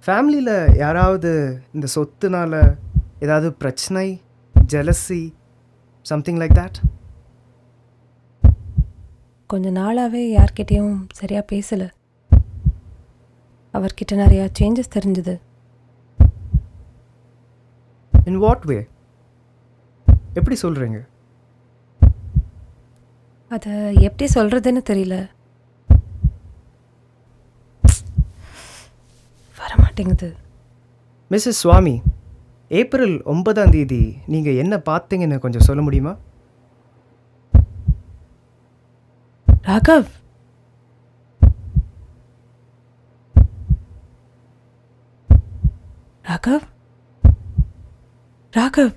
ஃபேமிலியில் யாராவது இந்த சொத்துனால ஏதாவது பிரச்சனை, ஜெலசி, சம்திங் லைக் தட்? கொஞ்ச நாளாகவே யார்கிட்டேயும் சரியாக பேசலை. அவர்கிட்ட நிறையா சேஞ்சஸ் தெரிஞ்சுது. இன் வாட் வே? எப்படி சொல்கிறீங்க? அதை எப்படி சொல்கிறதுன்னு தெரியல, வரமாட்டேங்குது. மிஸ்ஸஸ் சுவாமி, ஏப்ரல் 9 நீங்கள் என்ன பார்த்தீங்கன்னு கொஞ்சம் சொல்ல முடியுமா? Raghav, Raghav, Raghav,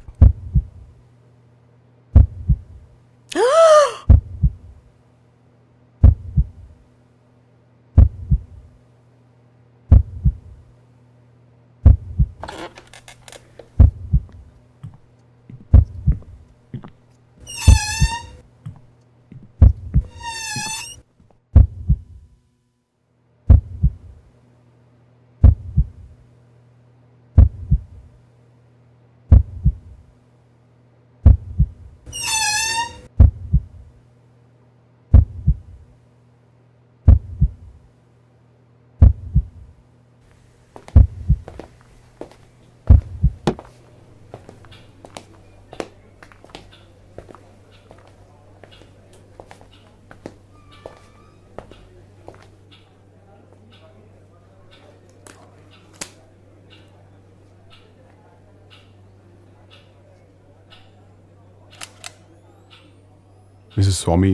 Mrs. Swami,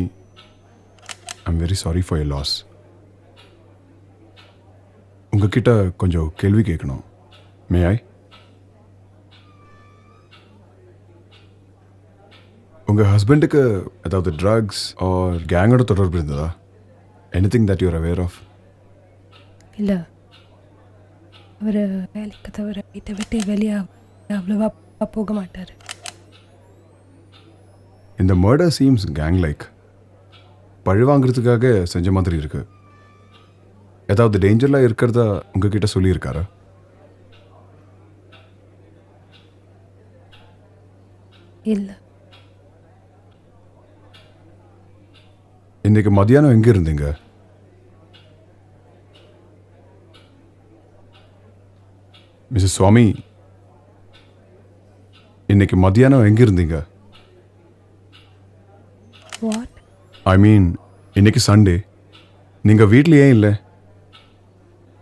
I'm very sorry for your loss. உங்ககிட்ட கொஞ்சம் கேள்வி கேட்கணும். மே ஐ? உங்கள் ஹஸ்பண்டுக்கு ஏதாவது ட்ரக்ஸ் ஆர் கேங்கோட தொடர்பு இருந்ததா? Anything that you're aware of? இல்லை, அவர் வேலைக்கு தவிர வீட்டை விட்டு வெளியே அவ்வளோவா போக மாட்டார். இந்த மர்டர் சீம்ஸ் கேங் லைக். பழி வாங்குறதுக்காக செஞ்ச மாதிரி இருக்கு. ஏதாவது டேஞ்சர்லாம் இருக்கிறதா உங்ககிட்ட சொல்லியிருக்காரா? இல்லை. இன்னைக்கு மதியானம் எங்கே இருந்தீங்க? மிஸ்ஸஸ் சுவாமி, இன்னைக்கு மதியானம் எங்கே இருந்தீங்க? வாட்? ஐ மீன், இன்னைக்கு சண்டே, நீங்கள் வீட்லேயே இல்லை.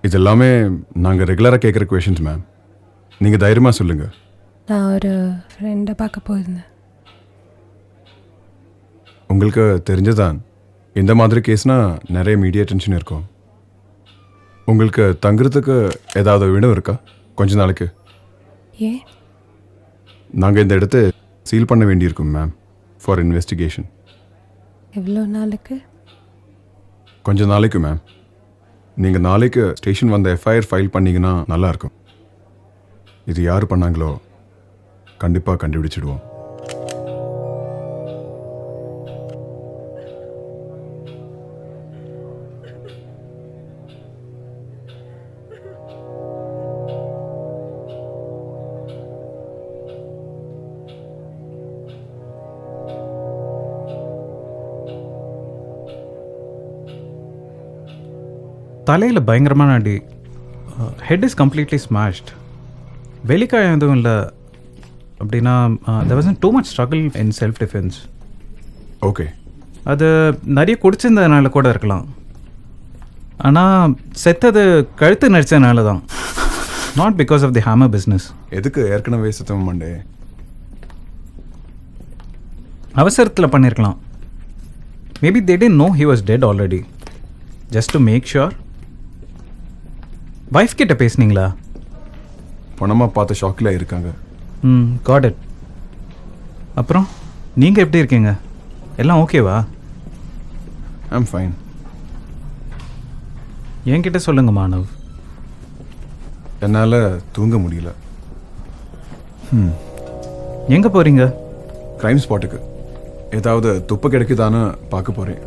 இது எல்லாமே நாங்கள் ரெகுலராக கேட்குற கொஷின்ஸ் மேம். நீங்கள் தைரியமாக சொல்லுங்கள். நான் ஒரு ஃப்ரெண்டை பார்க்க போயிருந்தேன். உங்களுக்கு தெரிஞ்சதான், இந்த மாதிரி கேஸ்னால் நிறைய மீடியா டென்ஷன் இருக்கும். உங்களுக்கு தங்குறதுக்கு ஏதாவது இடம் இருக்கா கொஞ்ச நாளைக்கு? ஏன்? நாங்கள் இந்த இடத்த சீல் பண்ண வேண்டியிருக்கும் மேம், ஃபார் இன்வெஸ்டிகேஷன். எவ்வளோ நாளுக்கு? கொஞ்ச நாளைக்கு மேம். நீங்கள் நாளைக்கு ஸ்டேஷன் வந்த எஃப்ஐஆர் ஃபைல் பண்ணிங்கன்னா நல்லாயிருக்கும். இது யார் பண்ணாங்களோ கண்டிப்பாக கண்டுபிடிச்சிடுவோம். தலையில் பயங்கரமான அடி. Head is completely smashed. வெளிக்காயம் எதுவும் இல்லை. அப்படின்னா there wasn't too much struggle in self defense. Okay. அது நிறைய குடிச்சிருந்ததுனால கூட இருக்கலாம். ஆனால் செத்தது கழுத்து நடிச்சதுனால தான், not because of the hammer business. எதுக்கு ஏற்கனவே சுத்தம் மண்டே? அவசரத்தில் பண்ணியிருக்கலாம். Maybe they didn't know he was dead already. Just to make sure. Wife கிட்ட பேசுனீங்களா? பணமாக பார்த்த ஷாக்கில் இருக்காங்க. Got it. அப்புறம் நீங்கள் எப்படி இருக்கீங்க? எல்லாம் ஓகேவா? I'm fine. என்கிட்ட சொல்லுங்க மானவ். என்னால் தூங்க முடியல. எங்கே போகிறீங்க? க்ரைம் ஸ்பாட்டுக்கு. ஏதாவது துப்பு கிடைக்குதான்னு பார்க்க போகிறேன்.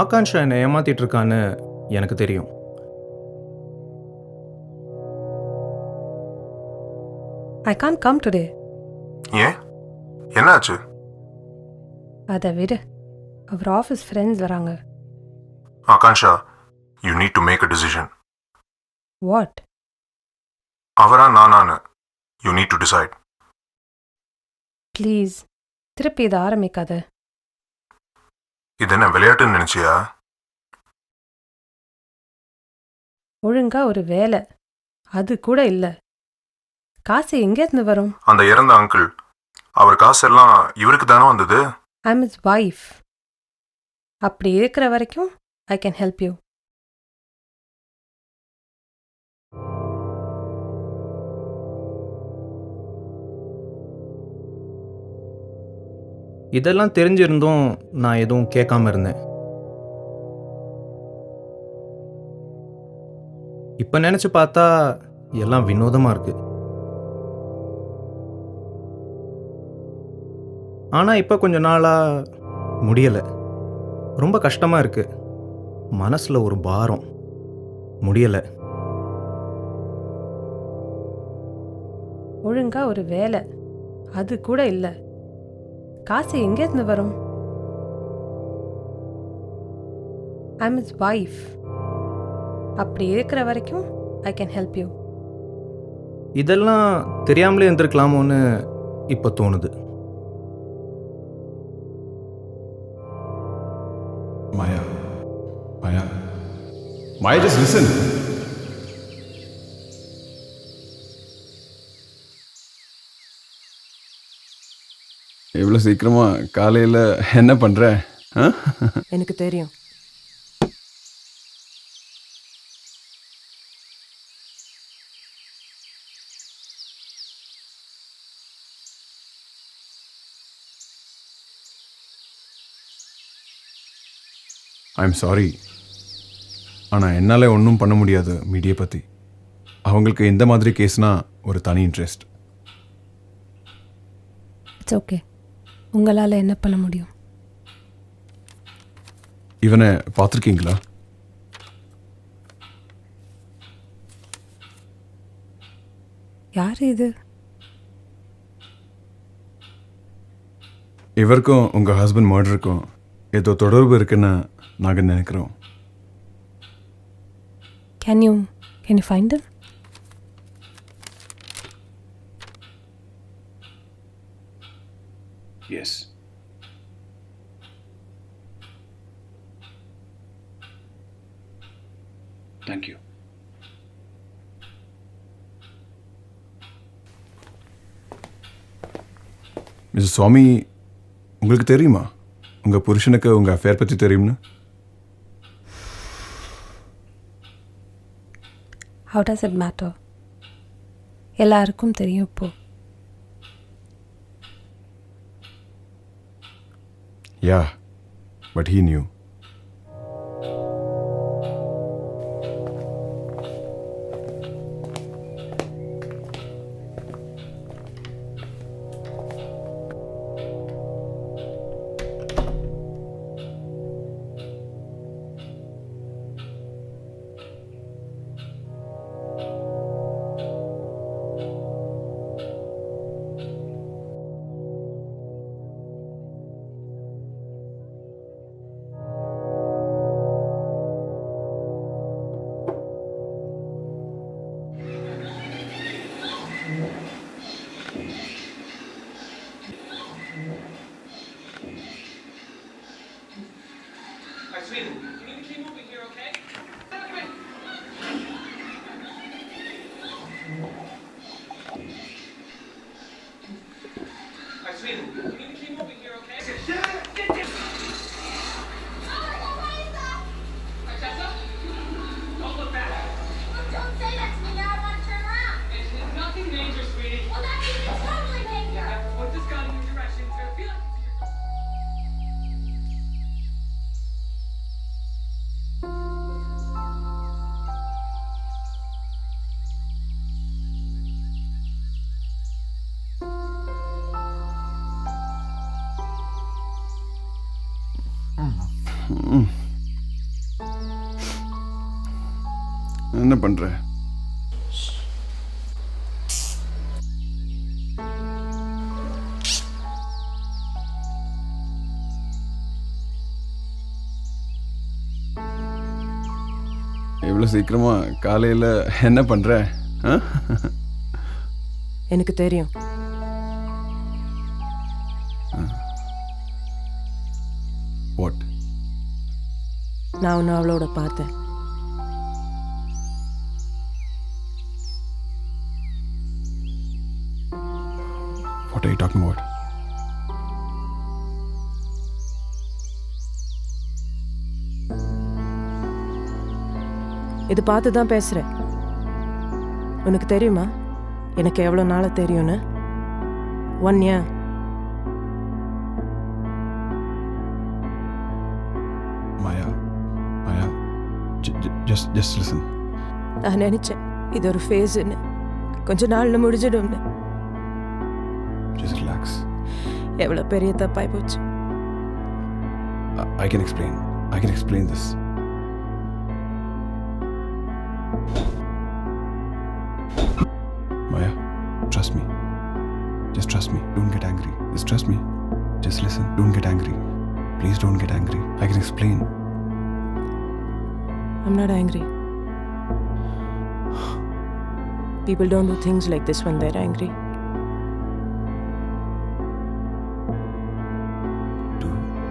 ஆகான்ஷா என்னை ஏமாத்திட்டு இருக்கான்னு எனக்கு தெரியும். I can't come today. ஏன் என்னாச்சு? அதை விடு. அவர் ஆஃபீஸ் ஃப்ரெண்ட்ஸ் வராங்க. Akansha, you need to make a decision. What? அவரா நானானு you need to decide. Please திருப்பி இதை ஆரம்பிக்காத. இது என்ன விளையாட்டுன்னு நினைச்சியா? ஒழுங்கா ஒரு வேலை அது கூட இல்லை. காசு எங்கேருந்து வரும்? அந்த இறந்த அங்கிள், அவர் காசெல்லாம் இவருக்கு தானே வந்தது? I am is wife. அப்படி இருக்கிற வரைக்கும் ஐ கேன் ஹெல்ப் யூ. இதெல்லாம் தெரிஞ்சிருந்தும் நான் எதுவும் கேட்காம இருந்தேன். இப்போ நினச்சி பார்த்தா எல்லாம் வினோதமாக இருக்கு. ஆனால் இப்போ கொஞ்ச நாளாக முடியலை. ரொம்ப கஷ்டமாக இருக்கு. மனசில் ஒரு பாரம். முடியலை. ஒழுங்கா ஒரு வேலை அது கூட இல்லை. காசு எங்கேருந்து வரும்? I am is wife. அப்படி இருக்கிற வரைக்கும் ஐ கேன் ஹெல்ப் யூ. இதெல்லாம் தெரியாமலே இருந்திருக்கலாமோன்னு இப்போ தோணுது. Maya. Maya. Maya, just listen. இவ்வளோ சீக்கிரமா காலையில் என்ன பண்ணுற? எனக்கு தெரியும். ஐம் சாரி, ஆனால் என்னால் ஒன்றும் பண்ண முடியாது மீடியா பற்றி. அவங்களுக்கு இந்த மாதிரி கேஸ்னால் ஒரு தனி இன்ட்ரெஸ்ட். It's okay. உங்களால் என்ன பண்ண முடியும்? இவனை பார்த்துருக்கீங்களா? யார் இது? இவருக்கும் உங்கள் ஹஸ்பண்ட் மர்டருக்கும் ஏதோ தொடர்பு இருக்குன்னு நாங்கள் நினைக்கிறோம். Can you find him? Yes. Thank you. Mister Swami, உங்களுக்கு தெரியுமா உங்கள் புருஷனுக்கு உங்கள் அஃபேர் பற்றி தெரியும்னு? How does it matter? எல்லாருக்கும் தெரியும் இப்போ. Yeah, but he knew. Sweden, you need to keep moving here, okay? Come in. Sweden, you need to keep moving here, okay? Tessa? Don't look back. Don't say that to me now. I want to turn around. It's nothing dangerous, sweetie. Well, that means it's totally dangerous. Yeah, put this gun in your direction. It's gonna feel like it's in your... என்ன பண்ற? இவ்வளோ சீக்கிரமா காலையில் என்ன பண்ற? எனக்கு தெரியும். What? நான் உன்னை அவளோட பார்த்தேன். What are you talking about? இது பார்த்து தான் பேசுகிறேன். உனக்கு தெரியுமா எனக்கு எவ்வளோ நாளாக தெரியும்னு? 1 year. Maya, just listen. நான் நினச்சேன் இது ஒரு ஃபேஸுன்னு, கொஞ்ச நாளில் முடிஞ்சிடும்னு. Just relax. எவ்வளோ பெரிய தப்பாகி போச்சு. I can explain this. Maya, trust me. Just trust me. Don't get angry. Just trust me. Just listen. Don't get angry. Please don't get angry. I can explain. I'm not angry. People don't do things like this when they're angry.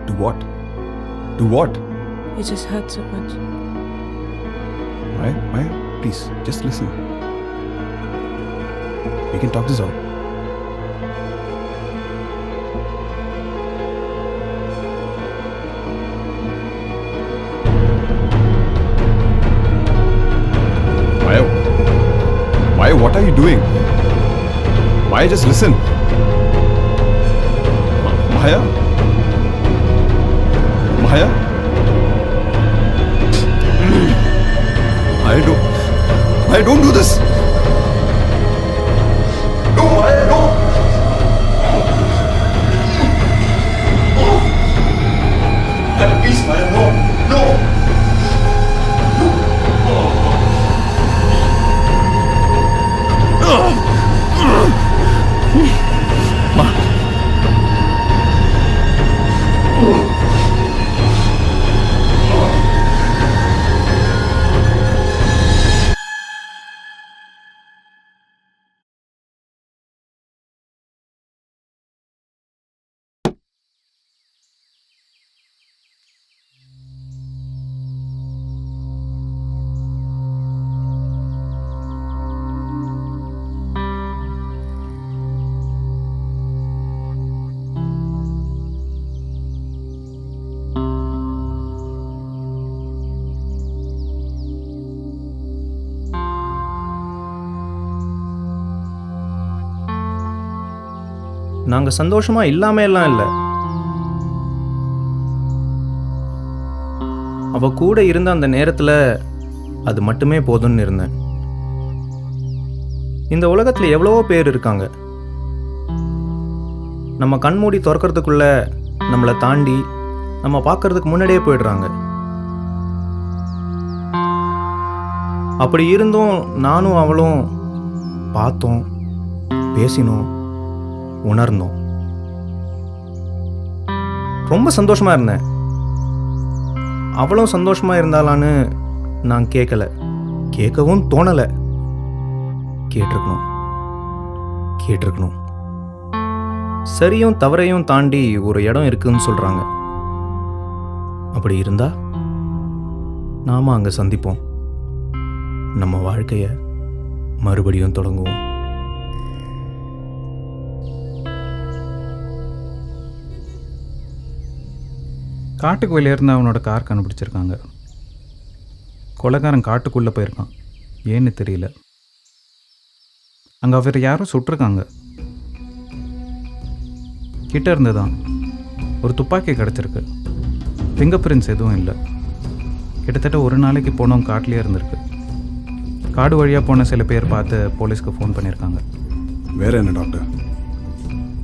Do what? Do what? It just hurts so much. Maya, please, just listen. We can talk this out. Maya, what are you doing? Maya, just listen. Maya? Maya, don't do this. No, Maya, no. Please, Maya, no. நாங்கள் சந்தோஷமாக இல்லாமல் எல்லாம் இல்லை. அவள் கூட இருந்த அந்த நேரத்தில் அது மட்டுமே போதும்னு இருந்தேன். இந்த உலகத்தில் எவ்வளவோ பேர் இருக்காங்க. நம்ம கண்மூடி திறக்கிறதுக்குள்ள நம்மளை தாண்டி நம்ம பார்க்கறதுக்கு முன்னாடியே போயிடுறாங்க. அப்படி இருந்தும் நானும் அவளும் பார்த்தோம், பேசினோம், உணர்ந்தோம். ரொம்ப சந்தோஷமாக இருந்தேன். அவளும் சந்தோஷமாக இருந்தாலான்னு நான் கேட்கல, கேட்கவும் தோணலை. கேட்டிருக்கணும். சரியும் தவறையும் தாண்டி ஒரு இடம் இருக்குன்னு சொல்கிறாங்க. அப்படி இருந்தா நாம அங்கே சந்திப்போம், நம்ம வாழ்க்கையை மறுபடியும் தொடங்குவோம். காட்டுக்கு வெளியேருந்து அவனோட கார் கண்டுபிடிச்சிருக்காங்க. கொலைகாரன் காட்டுக்குள்ளே போயிருக்கான், ஏன்னு தெரியல. அங்கே அவர் யாரும் சுட்டிருக்காங்க. கிட்ட இருந்து தான் ஒரு துப்பாக்கி கிடச்சிருக்கு. ஃபிங்கர் பிரிண்ட்ஸ் எதுவும் இல்லை. கிட்டத்தட்ட ஒரு நாளைக்கு போனவங்க காட்டிலே இருந்திருக்கு. காடு வழியாக போன சில பேர் பார்த்து போலீஸ்க்கு ஃபோன் பண்ணியிருக்காங்க. வேற என்ன டாக்டர்?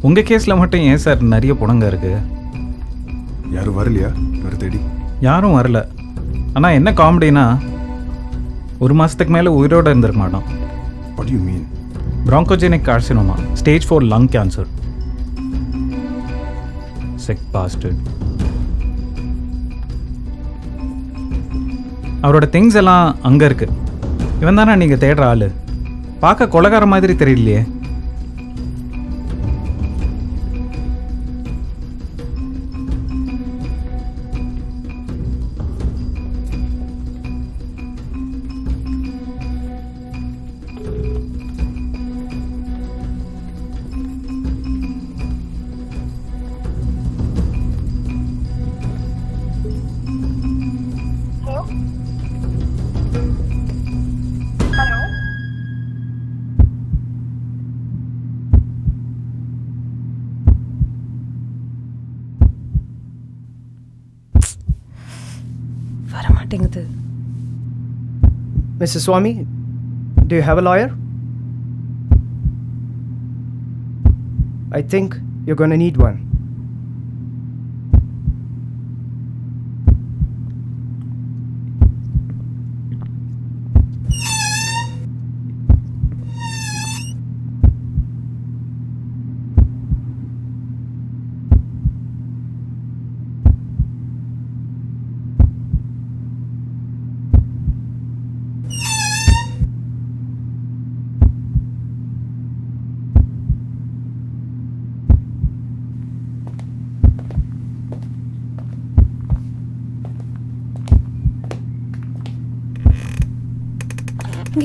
உங்கள் கேஸில் மட்டும் ஏன் சார் நிறைய புணங்க இருக்குது? யாரும் வரலையா? வேறு தேடி யாரும் வரல. ஆனால் என்ன காமெடினா, ஒரு மாதத்துக்கு மேலே உயிரோடு இருந்திருக்க மாட்டான். What you mean? bronchogenic carcinoma, stage 4 lung cancer. Sick bastard. அவரோட திங்ஸ் எல்லாம் அங்கே இருக்கு. இவன் தானே நீங்கள் தேடுற ஆள்? பார்க்க கொலைகார மாதிரி தெரியலையே. வரமாட்டேங்குது. Mrs. Swami, do you have a lawyer? I think you're going to need one.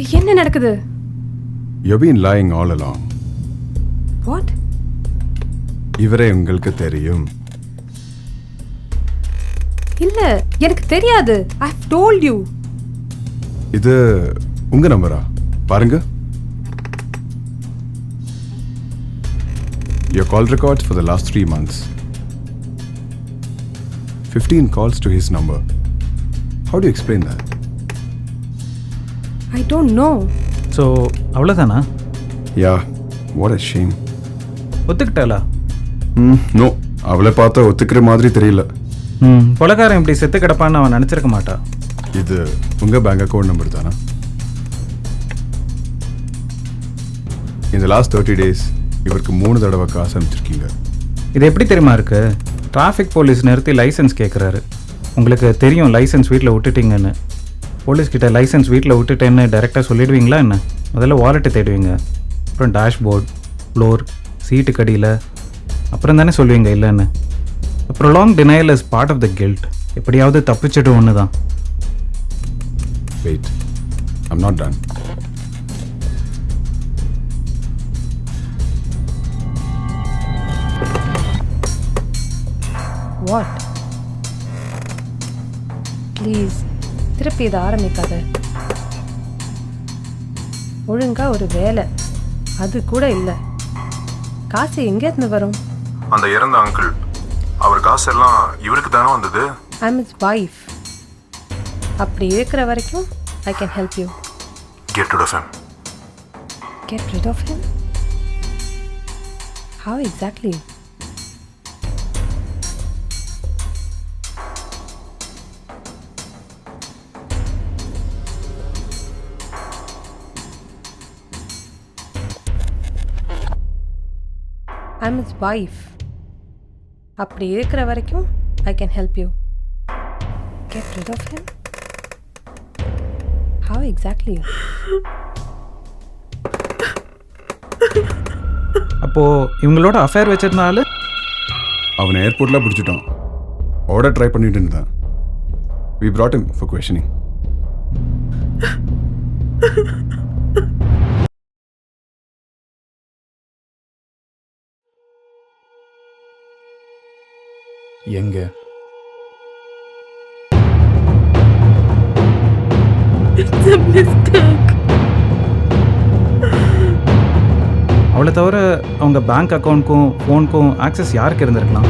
இங்க என்ன நடக்குது? You've been lying all along. What? இவரே உங்களுக்கு தெரியும். இல்ல, எனக்கு தெரியாது. I have told you. இது உங்க நம்பரா? பாருங்க. Your call records for the last 3 months. 15 calls to his number. How do you explain that? I don't know. So அவ்வளோதானா? Yeah, what a shame. ஒத்துக்கிட்டாளா? No, அவளை பார்த்தா ஒத்துக்கிற மாதிரி தெரியல. கொலைகாரன் இப்படி செத்து கிடப்பான்னு அவன் நினச்சிருக்க மாட்டா. இது உங்க பேங்க் அக்கௌண்ட் நம்பர் தானா? இந்த லாஸ்ட் 30 days இவருக்கு 3 தடவை காசு அனுப்பிச்சிருக்கீங்க. இது எப்படி தெரியுமா இருக்கு? டிராஃபிக் போலீஸ் நிறுத்தி லைசன்ஸ் கேட்குறாரு. உங்களுக்கு தெரியும் லைசன்ஸ் வீட்டில் விட்டுட்டீங்கன்னு. போலீஸ்கிட்ட லைசன்ஸ் வீட்டில் விட்டுட்டேன்னு டைரெக்டாக சொல்லிடுவீங்களா என்ன? முதல்ல வாலெட்டை தேடுவீங்க, அப்புறம் டேஷ்போர்ட், ஃப்ளோர், சீட்டு கடியில், அப்புறம் தானே சொல்லுவீங்க இல்லைன்னு. அப்புறம் long denial is part of the guilt. எப்படியாவது தப்பிச்சிட்டு ஒன்று தான். Wait, I'm not done. What? Please திருப்பி இதை ஆரம்பிக்காத. ஒழுங்கா ஒரு வேலை அது கூட இல்லை. காசு எங்கேருந்து வரும்? அந்த இறந்த அங்கிள், அவர் காசெல்லாம் இவருக்கு தானே வந்தது? I am is wife. அப்படி இருக்கிற வரைக்கும் I can help you. Get rid of him. Get rid of him? How exactly? I'm his wife. அப்படி இருக்கிற வரைக்கும் I can help you. Get rid of him? How exactly? அப்போது இவங்களோட affair வச்சிருந்தாலும் அவனை ஏர்போர்ட்டில் பிடிச்சிட்டோம். ஆர்டர் ட்ரை பண்ணிட்டு இருந்தான். We brought him for questioning. எங்க அவளை தவிர அவங்க பேங்க் அக்கௌண்ட்க்கும் ஃபோனுக்கும் ஆக்சஸ் யாருக்கு இருந்திருக்கலாம்?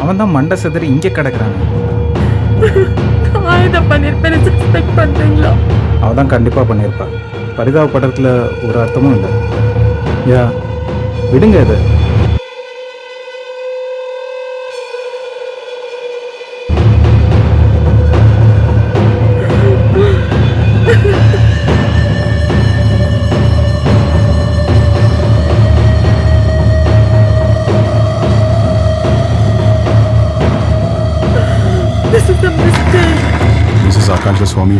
அவன் தான் மண்டை செதறி இங்கே கிடக்குறாங்க. அவள் தான் கண்டிப்பாக பண்ணியிருப்பா. பரிதாபப்படுறதுல ஒரு அர்த்தமும் இல்லை. யா விடுங்க இது. This is a mistake. Mrs Akasha Swami,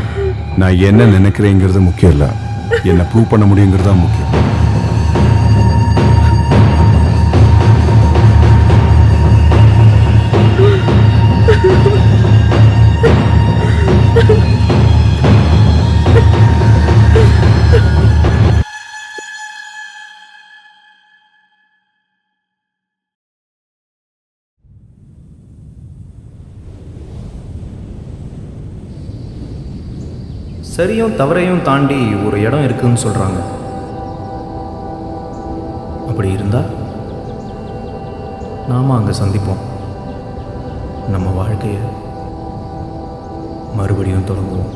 நான் என்ன நினைக்கிறேங்கிறது முக்கியம் இல்லை, என்ன ப்ரூவ் பண்ண முடியுங்கிறது தான் முக்கியம். சரியும் தவறையும் தாண்டி ஒரு இடம் இருக்குன்னு சொல்கிறாங்க. அப்படி இருந்தால் நாம் அங்கே சந்திப்போம், நம்ம வாழ்க்கையை மறுபடியும் தொடங்குவோம்.